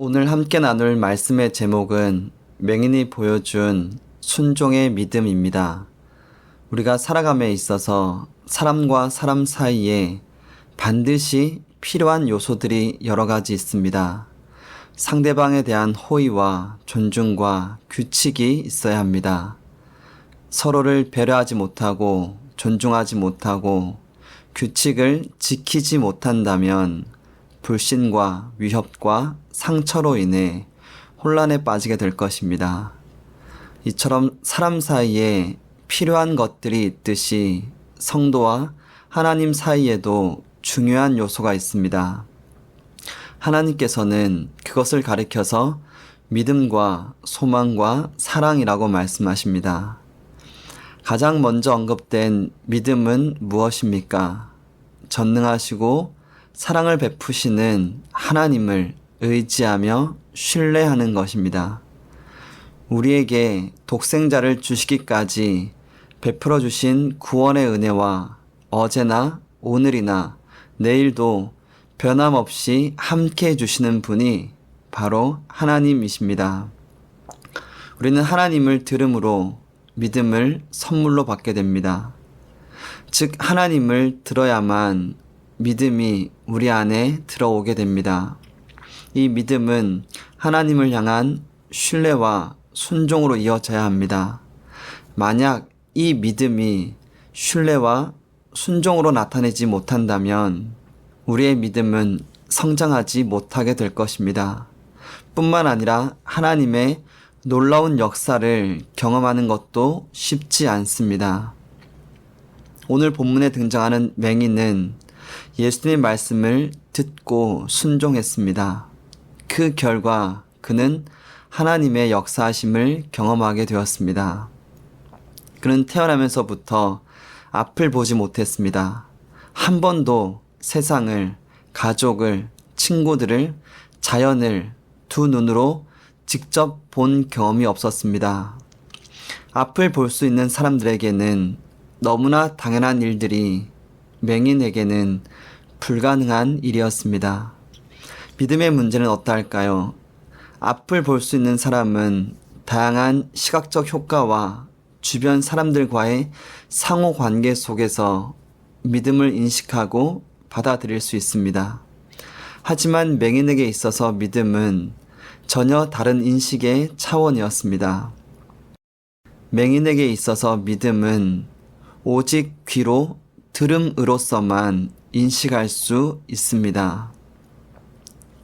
오늘 함께 나눌 말씀의 제목은 맹인이 보여준 순종의 믿음입니다. 우리가 살아감에 있어서 사람과 사람 사이에 반드시 필요한 요소들이 여러 가지 있습니다. 상대방에 대한 호의와 존중과 규칙이 있어야 합니다. 서로를 배려하지 못하고 존중하지 못하고 규칙을 지키지 못한다면 불신과 위협과 상처로 인해 혼란에 빠지게 될 것입니다. 이처럼 사람 사이에 필요한 것들이 있듯이 성도와 하나님 사이에도 중요한 요소가 있습니다. 하나님께서는 그것을 가리켜서 믿음과 소망과 사랑이라고 말씀하십니다. 가장 먼저 언급된 믿음은 무엇입니까? 전능하시고 사랑을 베푸시는 하나님을 의지하며 신뢰하는 것입니다. 우리에게 독생자를 주시기까지 베풀어 주신 구원의 은혜와 어제나 오늘이나 내일도 변함없이 함께 해주시는 분이 바로 하나님이십니다. 우리는 하나님을 들음으로 믿음을 선물로 받게 됩니다. 즉 하나님을 들어야만 믿음이 우리 안에 들어오게 됩니다. 이 믿음은 하나님을 향한 신뢰와 순종으로 이어져야 합니다. 만약 이 믿음이 신뢰와 순종으로 나타내지 못한다면 우리의 믿음은 성장하지 못하게 될 것입니다. 뿐만 아니라 하나님의 놀라운 역사를 경험하는 것도 쉽지 않습니다. 오늘 본문에 등장하는 맹인은 예수님의 말씀을 듣고 순종했습니다. 그 결과 그는 하나님의 역사하심을 경험하게 되었습니다. 그는 태어나면서부터 앞을 보지 못했습니다. 한 번도 세상을, 가족을, 친구들을, 자연을 두 눈으로 직접 본 경험이 없었습니다. 앞을 볼 수 있는 사람들에게는 너무나 당연한 일들이 맹인에게는 불가능한 일이었습니다. 믿음의 문제는 어떠할까요? 앞을 볼 수 있는 사람은 다양한 시각적 효과와 주변 사람들과의 상호 관계 속에서 믿음을 인식하고 받아들일 수 있습니다. 하지만 맹인에게 있어서 믿음은 전혀 다른 인식의 차원이었습니다. 맹인에게 있어서 믿음은 오직 귀로 들음으로써만 인식할 수 있습니다.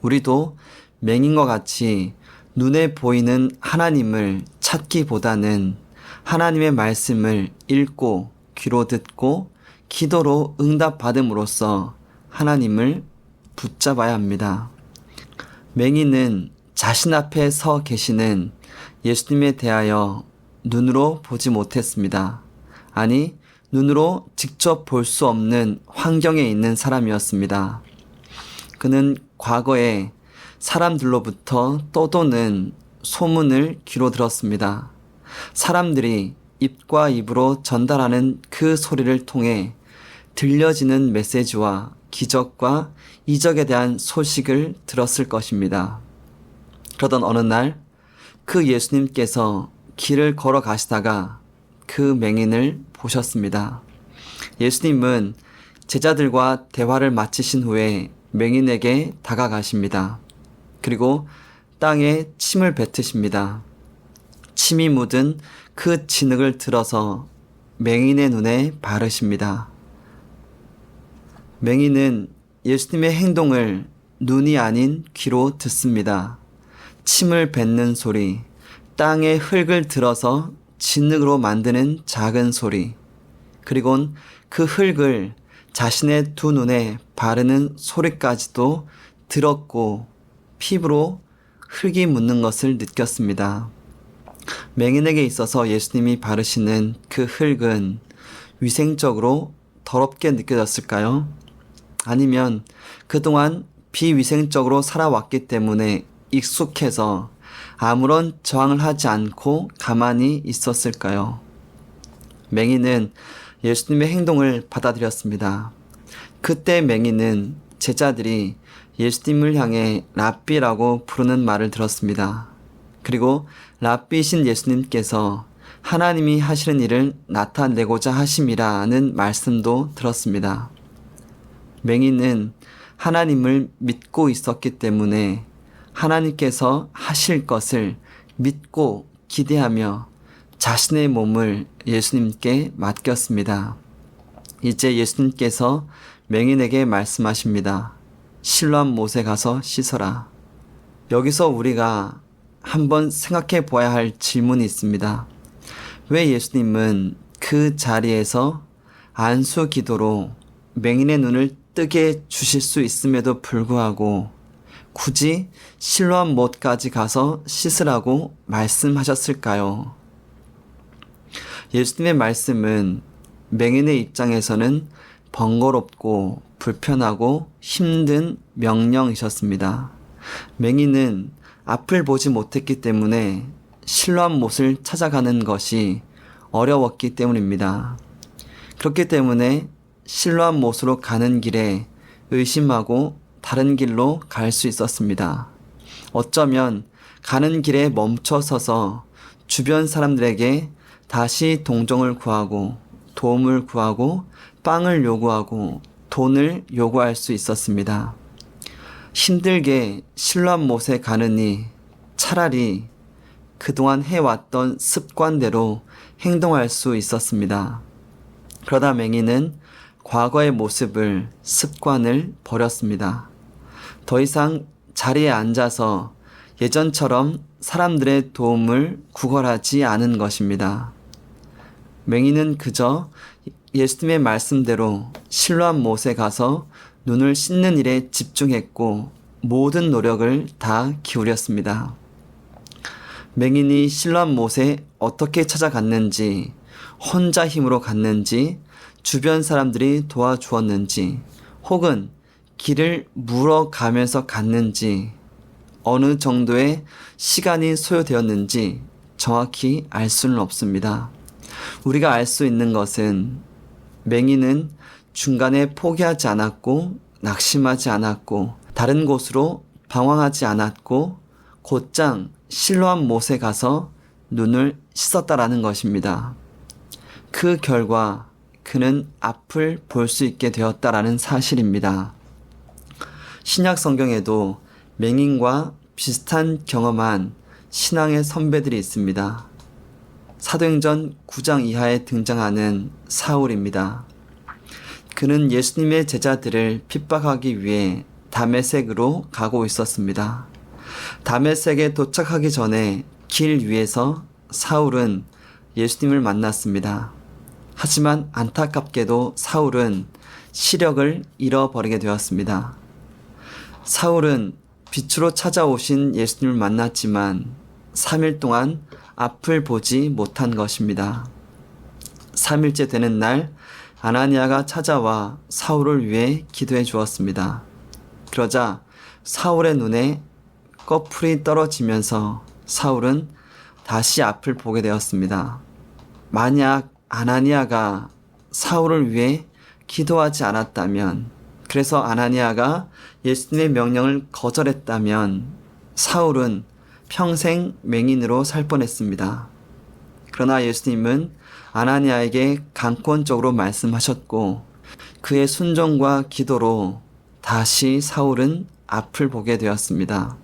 우리도 맹인과 같이 눈에 보이는 하나님을 찾기보다는 하나님의 말씀을 읽고 귀로 듣고 기도로 응답받음으로써 하나님을 붙잡아야 합니다. 맹인은 자신 앞에 서 계시는 예수님에 대하여 눈으로 보지 못했습니다. 아니, 눈으로 직접 볼 수 없는 환경에 있는 사람이었습니다. 그는 과거에 사람들로부터 떠도는 소문을 귀로 들었습니다. 사람들이 입과 입으로 전달하는 그 소리를 통해 들려지는 메시지와 기적과 이적에 대한 소식을 들었을 것입니다. 그러던 어느 날 그 예수님께서 길을 걸어 가시다가 그 맹인을 보셨습니다. 예수님은 제자들과 대화를 마치신 후에 맹인에게 다가가십니다. 그리고 땅에 침을 뱉으십니다. 침이 묻은 그 진흙을 들어서 맹인의 눈에 바르십니다. 맹인은 예수님의 행동을 눈이 아닌 귀로 듣습니다. 침을 뱉는 소리, 땅의 흙을 들어서 진흙으로 만드는 작은 소리, 그리곤 그 흙을 자신의 두 눈에 바르는 소리까지도 들었고 피부로 흙이 묻는 것을 느꼈습니다. 맹인에게 있어서 예수님이 바르시는 그 흙은 위생적으로 더럽게 느껴졌을까요? 아니면 그동안 비위생적으로 살아왔기 때문에 익숙해서 아무런 저항을 하지 않고 가만히 있었을까요? 맹인은 예수님의 행동을 받아들였습니다. 그때 맹인은 제자들이 예수님을 향해 랍비라고 부르는 말을 들었습니다. 그리고 랍비이신 예수님께서 하나님이 하시는 일을 나타내고자 하심이라는 말씀도 들었습니다. 맹인은 하나님을 믿고 있었기 때문에 하나님께서 하실 것을 믿고 기대하며 자신의 몸을 예수님께 맡겼습니다. 이제 예수님께서 맹인에게 말씀하십니다. 실로암 못에 가서 씻어라. 여기서 우리가 한번 생각해 보아야 할 질문이 있습니다. 왜 예수님은 그 자리에서 안수 기도로 맹인의 눈을 뜨게 주실 수 있음에도 불구하고 굳이 실로암 못까지 가서 씻으라고 말씀하셨을까요? 예수님의 말씀은 맹인의 입장에서는 번거롭고 불편하고 힘든 명령이셨습니다. 맹인은 앞을 보지 못했기 때문에 실로암 못을 찾아가는 것이 어려웠기 때문입니다. 그렇기 때문에 실로암 못으로 가는 길에 의심하고 다른 길로 갈 수 있었습니다. 어쩌면 가는 길에 멈춰서서 주변 사람들에게 다시 동정을 구하고 도움을 구하고 빵을 요구하고 돈을 요구할 수 있었습니다. 힘들게 실로암 못에 가느니 차라리 그동안 해왔던 습관대로 행동할 수 있었습니다. 그러다 맹인은 과거의 모습을, 습관을 버렸습니다. 더 이상 자리에 앉아서 예전처럼 사람들의 도움을 구걸하지 않은 것입니다. 맹인은 그저 예수님의 말씀대로 실로암 못에 가서 눈을 씻는 일에 집중했고 모든 노력을 다 기울였습니다. 맹인이 실로암 못에 어떻게 찾아갔는지, 혼자 힘으로 갔는지, 주변 사람들이 도와주었는지, 혹은 길을 물어가면서 갔는지, 어느 정도의 시간이 소요되었는지 정확히 알 수는 없습니다. 우리가 알 수 있는 것은 맹인은 중간에 포기하지 않았고 낙심하지 않았고 다른 곳으로 방황하지 않았고 곧장 실로암 못에 가서 눈을 씻었다라는 것입니다. 그 결과 그는 앞을 볼 수 있게 되었다라는 사실입니다. 신약 성경에도 맹인과 비슷한 경험한 신앙의 선배들이 있습니다. 사도행전 9장 이하에 등장하는 사울입니다. 그는 예수님의 제자들을 핍박하기 위해 다메섹으로 가고 있었습니다. 다메섹에 도착하기 전에 길 위에서 사울은 예수님을 만났습니다. 하지만 안타깝게도 사울은 시력을 잃어버리게 되었습니다. 사울은 빛으로 찾아오신 예수님을 만났지만 3일 동안 앞을 보지 못한 것입니다. 3일째 되는 날 아나니아가 찾아와 사울을 위해 기도해 주었습니다. 그러자 사울의 눈에 꺼풀이 떨어지면서 사울은 다시 앞을 보게 되었습니다. 만약 아나니아가 사울을 위해 기도하지 않았다면, 그래서 아나니아가 예수님의 명령을 거절했다면 사울은 평생 맹인으로 살 뻔했습니다. 그러나 예수님은 아나니아에게 강권적으로 말씀하셨고 그의 순종과 기도로 다시 사울은 앞을 보게 되었습니다.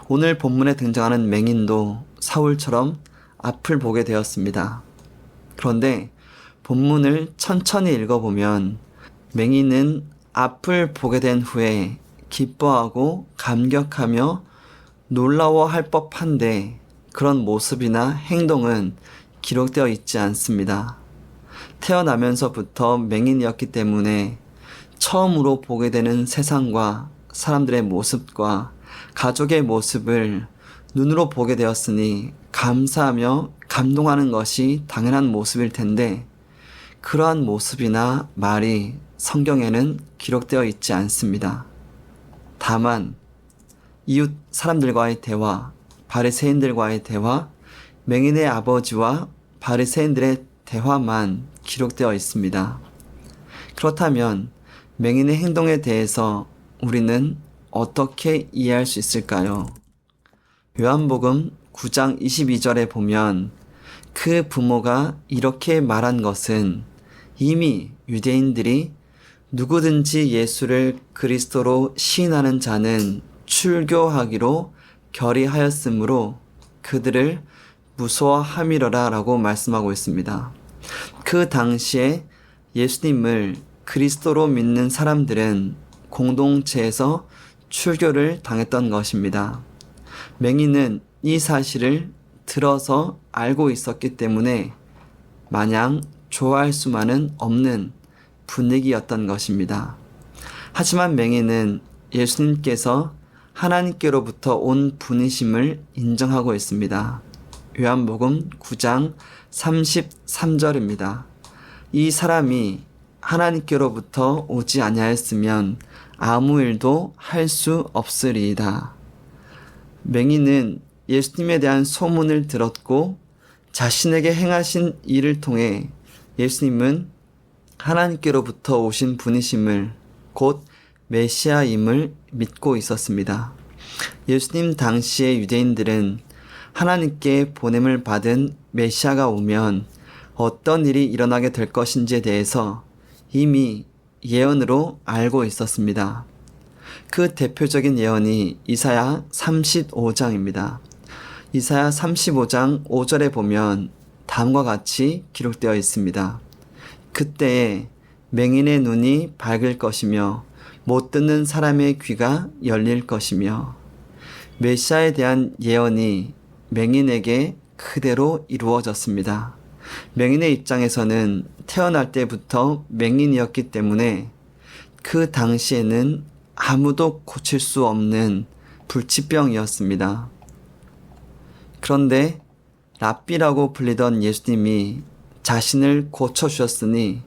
오늘 본문에 등장하는 맹인도 사울처럼 앞을 보게 되었습니다. 그런데 본문을 천천히 읽어보면 맹인은 앞을 보게 된 후에 기뻐하고 감격하며 놀라워할 법한데 그런 모습이나 행동은 기록되어 있지 않습니다. 태어나면서부터 맹인이었기 때문에 처음으로 보게 되는 세상과 사람들의 모습과 가족의 모습을 눈으로 보게 되었으니 감사하며 감동하는 것이 당연한 모습일 텐데 그러한 모습이나 말이 성경에는 기록되어 있지 않습니다. 다만 이웃 사람들과의 대화, 바리새인들과의 대화, 맹인의 아버지와 바리새인들의 대화만 기록되어 있습니다. 그렇다면 맹인의 행동에 대해서 우리는 어떻게 이해할 수 있을까요? 요한복음 9장 22절에 보면 그 부모가 이렇게 말한 것은 이미 유대인들이 누구든지 예수를 그리스도로 시인하는 자는 출교하기로 결의하였으므로 그들을 무서워함이러라 라고 말씀하고 있습니다. 그 당시에 예수님을 그리스도로 믿는 사람들은 공동체에서 출교를 당했던 것입니다. 맹인은 이 사실을 들어서 알고 있었기 때문에 마냥 좋아할 수만은 없는 분위기였던 것입니다. 하지만 맹인은 예수님께서 하나님께로부터 온 분이심을 인정하고 있습니다. 요한복음 9장 33절입니다. 이 사람이 하나님께로부터 오지 아니하였으면 아무 일도 할 수 없으리이다. 맹인은 예수님에 대한 소문을 들었고 자신에게 행하신 일을 통해 예수님은 하나님께로부터 오신 분이심을 곧 메시아임을 믿고 있었습니다. 예수님 당시의 유대인들은 하나님께 보냄을 받은 메시아가 오면 어떤 일이 일어나게 될 것인지에 대해서 이미 예언으로 알고 있었습니다. 그 대표적인 예언이 이사야 35장입니다. 이사야 35장 5절에 보면 다음과 같이 기록되어 있습니다. 그때에 맹인의 눈이 밝을 것이며 못 듣는 사람의 귀가 열릴 것이며 메시아에 대한 예언이 맹인에게 그대로 이루어졌습니다. 맹인의 입장에서는 태어날 때부터 맹인이었기 때문에 그 당시에는 아무도 고칠 수 없는 불치병이었습니다. 그런데 랍비라고 불리던 예수님이 자신을 고쳐주셨으니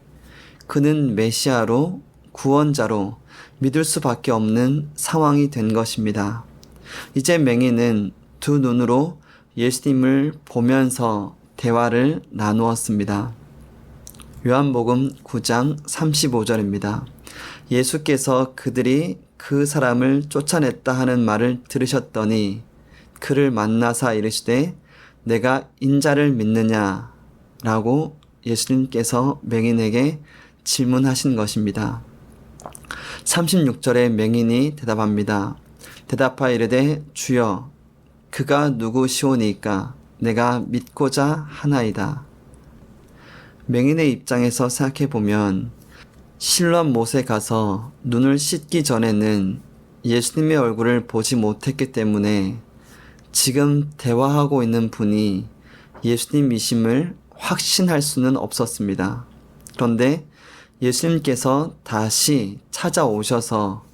그는 메시아로 구원자로 믿을 수밖에 없는 상황이 된 것입니다. 이제 맹인은 두 눈으로 예수님을 보면서 대화를 나누었습니다. 요한복음 9장 35절입니다. 예수께서 그들이 그 사람을 쫓아냈다 하는 말을 들으셨더니 그를 만나사 이르시되 내가 인자를 믿느냐 라고 예수님께서 맹인에게 질문하신 것입니다. 36절에 맹인이 대답합니다. 대답하여 이르되 주여 그가 누구시오니까 내가 믿고자 하나이다. 맹인의 입장에서 생각해보면 실로암 못에 가서 눈을 씻기 전에는 예수님의 얼굴을 보지 못했기 때문에 지금 대화하고 있는 분이 예수님이심을 확신할 수는 없었습니다. 그런데 예수님께서 다시 찾아오셔서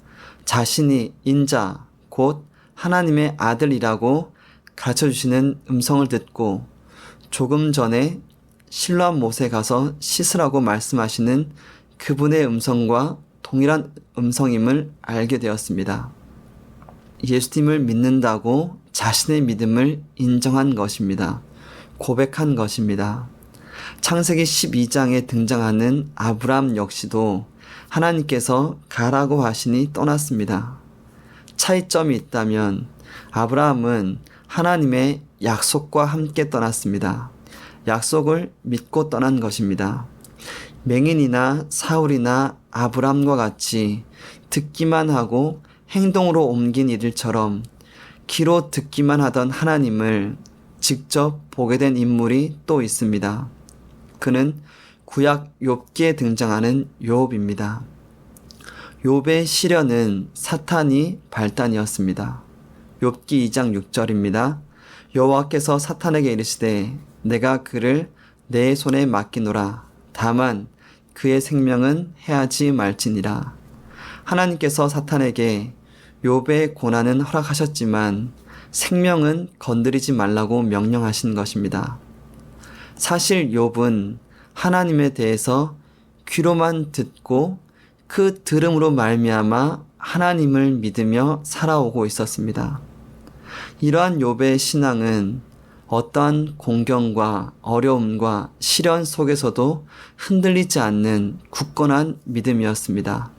자신이 인자 곧 하나님의 아들이라고 가르쳐주시는 음성을 듣고 조금 전에 실로암 못에 가서 씻으라고 말씀하시는 그분의 음성과 동일한 음성임을 알게 되었습니다. 예수님을 믿는다고 자신의 믿음을 인정한 것입니다. 고백한 것입니다. 창세기 12장에 등장하는 아브람 역시도 하나님께서 가라고 하시니 떠났습니다. 차이점이 있다면 아브라함은 하나님의 약속과 함께 떠났습니다. 약속을 믿고 떠난 것입니다. 맹인이나 사울이나 아브람과 같이 듣기만 하고 행동으로 옮긴 이들처럼 귀로 듣기만 하던 하나님을 직접 보게 된 인물이 또 있습니다. 그는 구약 욥기에 등장하는 욥입니다. 욥의 시련은 사탄이 발단이었습니다. 욥기 2장 6절입니다. 여호와께서 사탄에게 이르시되 내가 그를 내 손에 맡기노라. 다만 그의 생명은 해하지 말지니라. 하나님께서 사탄에게 욥의 고난은 허락하셨지만 생명은 건드리지 말라고 명령하신 것입니다. 사실 욥은 하나님에 대해서 귀로만 듣고 그 들음으로 말미암아 하나님을 믿으며 살아오고 있었습니다. 이러한 욥의 신앙은 어떠한 공경과 어려움과 시련 속에서도 흔들리지 않는 굳건한 믿음이었습니다.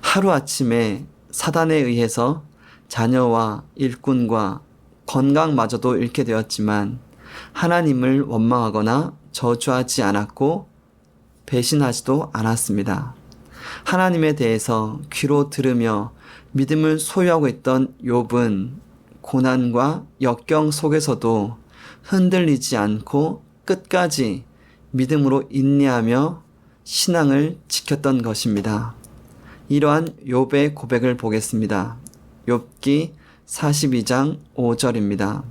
하루아침에 사단에 의해서 자녀와 일꾼과 건강마저도 잃게 되었지만 하나님을 원망하거나 저주하지 않았고 배신하지도 않았습니다. 하나님에 대해서 귀로 들으며 믿음을 소유하고 있던 욥은 고난과 역경 속에서도 흔들리지 않고 끝까지 믿음으로 인내하며 신앙을 지켰던 것입니다. 이러한 욥의 고백을 보겠습니다. 욥기 42장 5절입니다.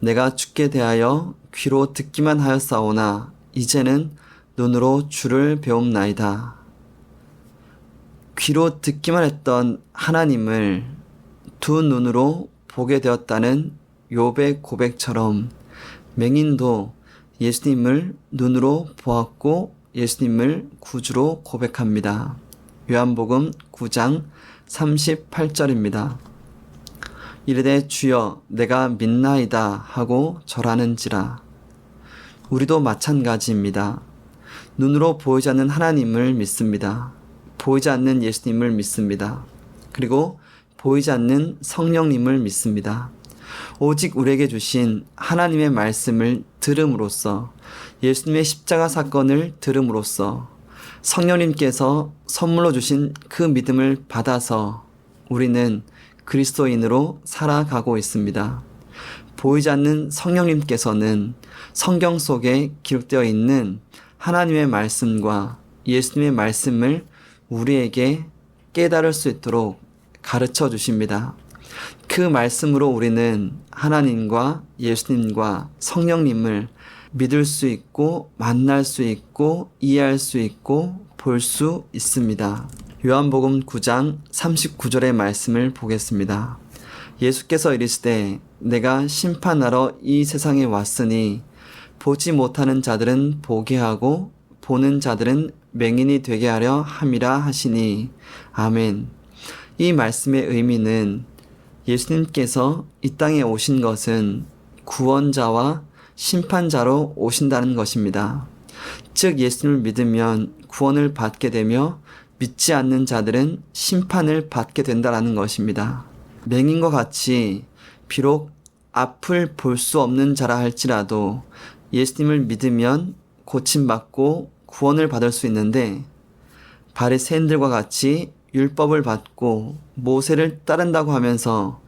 내가 주께 대하여 귀로 듣기만 하였사오나 이제는 눈으로 주를 배움나이다. 귀로 듣기만 했던 하나님을 두 눈으로 보게 되었다는 욥의 고백처럼 맹인도 예수님을 눈으로 보았고 예수님을 구주로 고백합니다. 요한복음 9장 38절입니다. 이르되 주여 내가 믿나이다 하고 절하는지라. 우리도 마찬가지입니다. 눈으로 보이지 않는 하나님을 믿습니다. 보이지 않는 예수님을 믿습니다. 그리고 보이지 않는 성령님을 믿습니다. 오직 우리에게 주신 하나님의 말씀을 들음으로써 예수님의 십자가 사건을 들음으로써 성령님께서 선물로 주신 그 믿음을 받아서 우리는 그리스도인으로 살아가고 있습니다. 보이지 않는 성령님께서는 성경 속에 기록되어 있는 하나님의 말씀과 예수님의 말씀을 우리에게 깨달을 수 있도록 가르쳐 주십니다. 그 말씀으로 우리는 하나님과 예수님과 성령님을 믿을 수 있고 만날 수 있고 이해할 수 있고 볼 수 있습니다. 요한복음 9장 39절의 말씀을 보겠습니다. 예수께서 이르시되 내가 심판하러 이 세상에 왔으니 보지 못하는 자들은 보게 하고 보는 자들은 맹인이 되게 하려 함이라 하시니 아멘. 이 말씀의 의미는 예수님께서 이 땅에 오신 것은 구원자와 심판자로 오신다는 것입니다. 즉 예수님을 믿으면 구원을 받게 되며 믿지 않는 자들은 심판을 받게 된다는 것입니다. 맹인과 같이 비록 앞을 볼 수 없는 자라 할지라도 예수님을 믿으면 고침받고 구원을 받을 수 있는데 바리새인들과 같이 율법을 받고 모세를 따른다고 하면서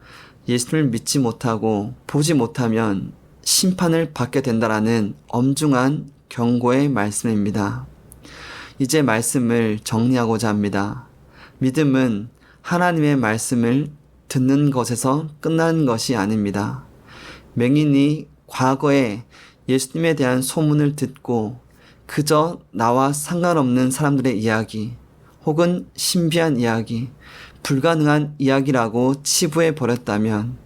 예수님을 믿지 못하고 보지 못하면 심판을 받게 된다라는 엄중한 경고의 말씀입니다. 이제 말씀을 정리하고자 합니다. 믿음은 하나님의 말씀을 듣는 것에서 끝나는 것이 아닙니다. 맹인이 과거에 예수님에 대한 소문을 듣고 그저 나와 상관없는 사람들의 이야기 혹은 신비한 이야기, 불가능한 이야기라고 치부해 버렸다면,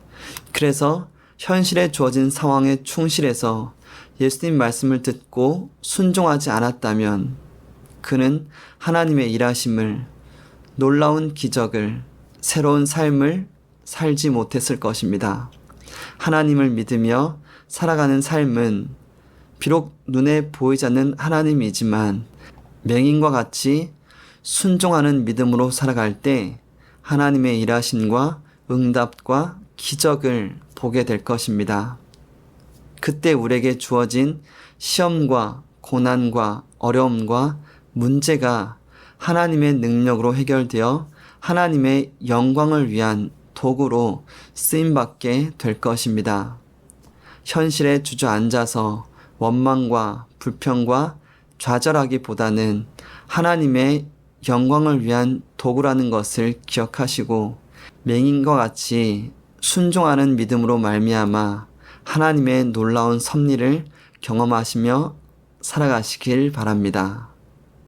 그래서 현실에 주어진 상황에 충실해서 예수님 말씀을 듣고 순종하지 않았다면 그는 하나님의 일하심을, 놀라운 기적을, 새로운 삶을 살지 못했을 것입니다. 하나님을 믿으며 살아가는 삶은 비록 눈에 보이지 않는 하나님이지만 맹인과 같이 순종하는 믿음으로 살아갈 때 하나님의 일하심과 응답과 기적을 보게 될 것입니다. 그때 우리에게 주어진 시험과 고난과 어려움과 문제가 하나님의 능력으로 해결되어 하나님의 영광을 위한 도구로 쓰임받게 될 것입니다. 현실에 주저앉아서 원망과 불평과 좌절하기보다는 하나님의 영광을 위한 도구라는 것을 기억하시고 맹인과 같이 순종하는 믿음으로 말미암아 하나님의 놀라운 섭리를 경험하시며 살아가시길 바랍니다.